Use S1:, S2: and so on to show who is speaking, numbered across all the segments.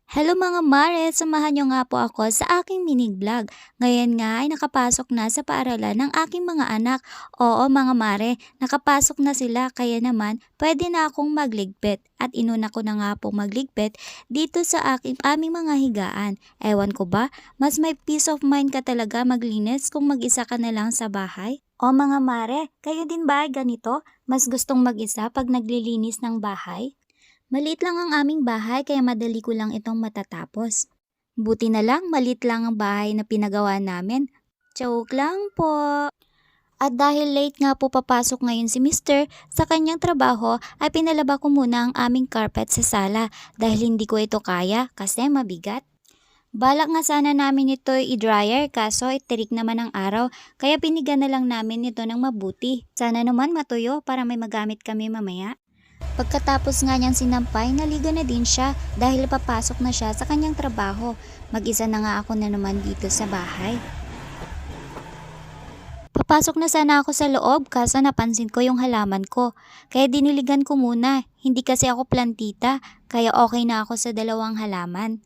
S1: Hello mga mare, samahan niyo nga po ako sa aking mini vlog. Ngayon nga ay nakapasok na sa paaralan ng aking mga anak. Oo mga mare, nakapasok na sila kaya naman pwede na akong magligpit. At inuna ko na nga po magligpit dito sa aming mga higaan. Ewan ko ba, mas may peace of mind ka talaga maglinis kung mag-isa ka na lang sa bahay? O mga mare, kayo din ba ay ganito? Mas gustong mag-isa pag naglilinis ng bahay? Maliit lang ang aming bahay kaya madali ko lang itong matatapos. Buti na lang maliit lang ang bahay na pinagawa namin. Joke lang po. At dahil late nga po papasok ngayon si Mister sa kanyang trabaho ay pinalaba ko muna ang aming carpet sa sala dahil hindi ko ito kaya kasi mabigat. Balak nga sana namin ito i-dryer kaso itirik naman ang araw kaya piniga na lang namin ito ng mabuti. Sana naman matuyo para may magamit kami mamaya. Pagkatapos nga niyang sinampay, naligo na din siya dahil papasok na siya sa kanyang trabaho. Mag-isa na nga ako na naman dito sa bahay. Papasok na sana ako sa loob kaso napansin ko yung halaman ko. Kaya diniligan ko muna. Hindi kasi ako plantita, kaya okay na ako sa dalawang halaman.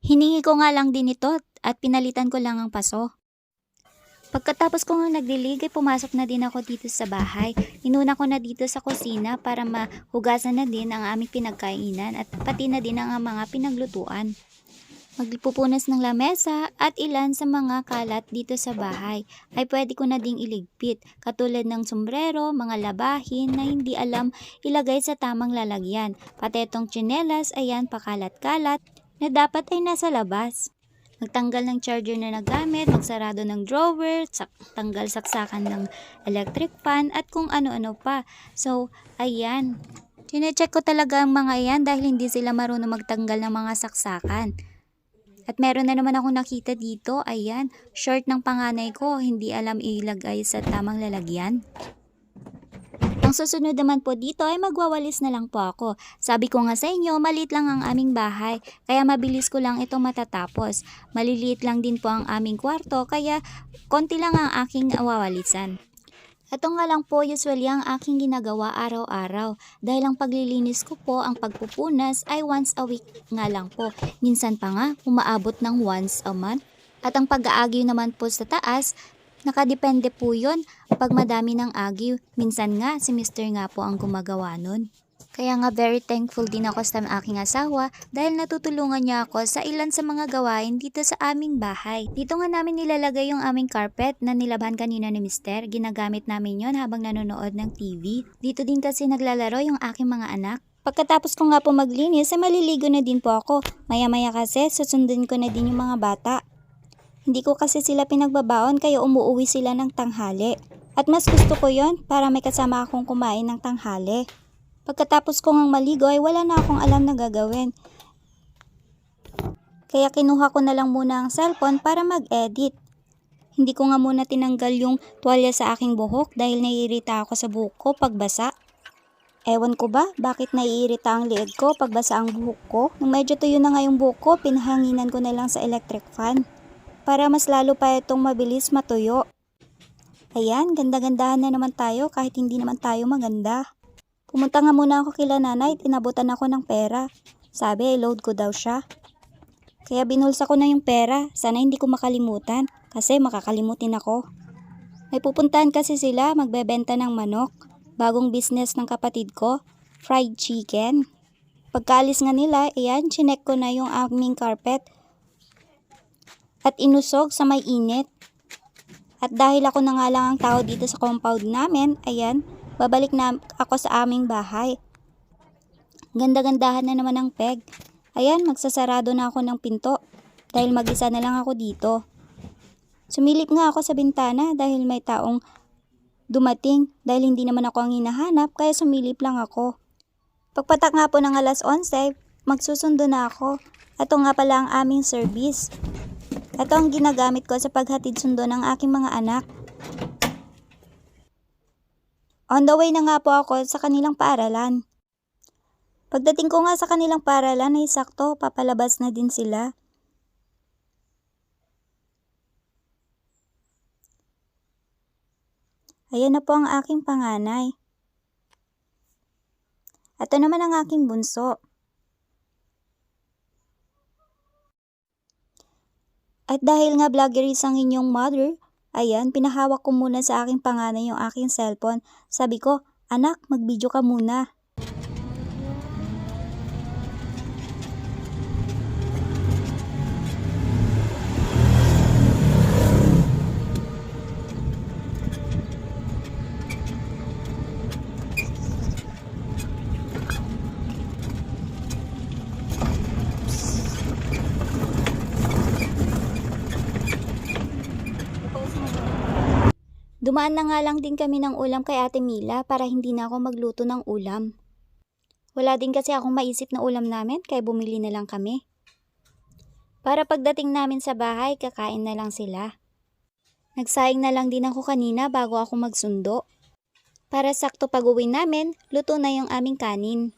S1: Hiningi ko nga lang din ito at pinalitan ko lang ang paso. Pagkatapos ko nga nagdilig ay pumasok na din ako dito sa bahay. Inuna ko na dito sa kusina para mahugasan na din ang aming pinagkainan at pati na din ang mga pinaglutuan. Magpupunas ng lamesa at ilan sa mga kalat dito sa bahay ay pwede ko na ding iligpit katulad ng sombrero, mga labahin na hindi alam ilagay sa tamang lalagyan. Pati itong tsinelas ayan pakalat-kalat na dapat ay nasa labas. Magtanggal ng charger na nagamit, magsarado ng drawer, tanggal saksakan ng electric fan at kung ano-ano pa. So, ayan. Chinecheck ko talaga ang mga yan dahil hindi sila marunong magtanggal ng mga saksakan. At meron na naman akong nakita dito, ayan, short ng panganay ko, hindi alam ilagay sa tamang lalagyan. Ang susunod naman po dito ay magwawalis na lang po ako. Sabi ko nga sa inyo, maliit lang ang aming bahay, kaya mabilis ko lang ito matatapos. Maliliit lang din po ang aming kwarto, kaya konti lang ang aking wawalisan. Ito nga lang po usually ang aking ginagawa araw-araw dahil ang paglilinis ko po, ang pagpupunas ay once a week nga lang po. Minsan pa nga umaabot ng once a month. At ang pag-aagyo naman po sa taas, nakadepende po yun pag madami ng agyo. Minsan nga si Mister nga po ang gumagawa nun. Kaya nga very thankful din ako sa aking asawa dahil natutulungan niya ako sa ilan sa mga gawain dito sa aming bahay. Dito nga namin nilalagay yung aming carpet na nilabhan kanina ni Mister. Ginagamit namin yon habang nanonood ng TV. Dito din kasi naglalaro yung aking mga anak. Pagkatapos ko nga po maglinis ay maliligo na din po ako. Maya-maya kasi susundin ko na din yung mga bata. Hindi ko kasi sila pinagbabaon kaya umuuwi sila ng tanghali. At mas gusto ko yon para may kasama akong kumain ng tanghali. Pagkatapos ko ngang maligo ay wala na akong alam na gagawin. Kaya kinuha ko na lang muna ang cellphone para mag-edit. Hindi ko nga muna tinanggal yung tuwalya sa aking buhok dahil naiirita ako sa buhok ko pag basa. Ewan ko ba bakit naiirita ang liig ko pag basa ang buhok ko. Nung medyo tuyo na nga yung buhok ko, pinahanginan ko na lang sa electric fan. Para mas lalo pa itong mabilis matuyo. Ayan, ganda-gandahan na naman tayo kahit hindi naman tayo maganda. Pumunta nga muna ako kila nanay at inabutan ako ng pera. Sabi, i-load ko daw siya. Kaya binulsa ko na yung pera. Sana hindi ko makalimutan kasi makakalimutin ako. May pupuntahan kasi sila magbebenta ng manok. Bagong business ng kapatid ko, fried chicken. Pagkaalis nga nila, ayan, chinek ko na yung aming carpet. At inusog sa may init. At dahil ako na nga lang ang tao dito sa compound namin, ayan, babalik na ako sa aming bahay. Ganda-gandahan na naman ang peg. Ayan, magsasarado na ako ng pinto dahil mag-isa na lang ako dito. Sumilip nga ako sa bintana dahil may taong dumating dahil hindi naman ako ang hinahanap kaya sumilip lang ako. Pagpatak nga po ng alas 11, magsusundo na ako. Ito nga pala ang aming service. Ito ang ginagamit ko sa paghatid sundo ng aking mga anak. On the way na nga po ako sa kanilang paaralan. Pagdating ko nga sa kanilang paaralan ay sakto, papalabas na din sila. Ayan na po ang aking panganay. Ito naman ang aking bunso. At dahil nga vloggeries ang inyong mother, ayan, pinahawak ko muna sa aking panganay yung aking cellphone. Sabi ko, anak, mag-video ka muna. Dumaan na nga lang din kami ng ulam kay Ate Mila para hindi na ako magluto ng ulam. Wala din kasi akong maisip na ulam namin kaya bumili na lang kami. Para pagdating namin sa bahay, kakain na lang sila. Nagsaing na lang din ako kanina bago ako magsundo. Para sakto pag-uwi namin, luto na yung aming kanin.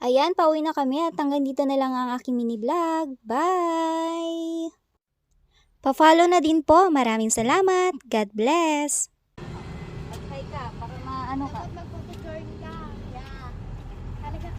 S1: Ayan, pauwi na kami at hanggang dito na lang ang aking mini vlog. Bye! Pa-follow na din po. Maraming salamat. God bless! Mag-hi ka para maano ka.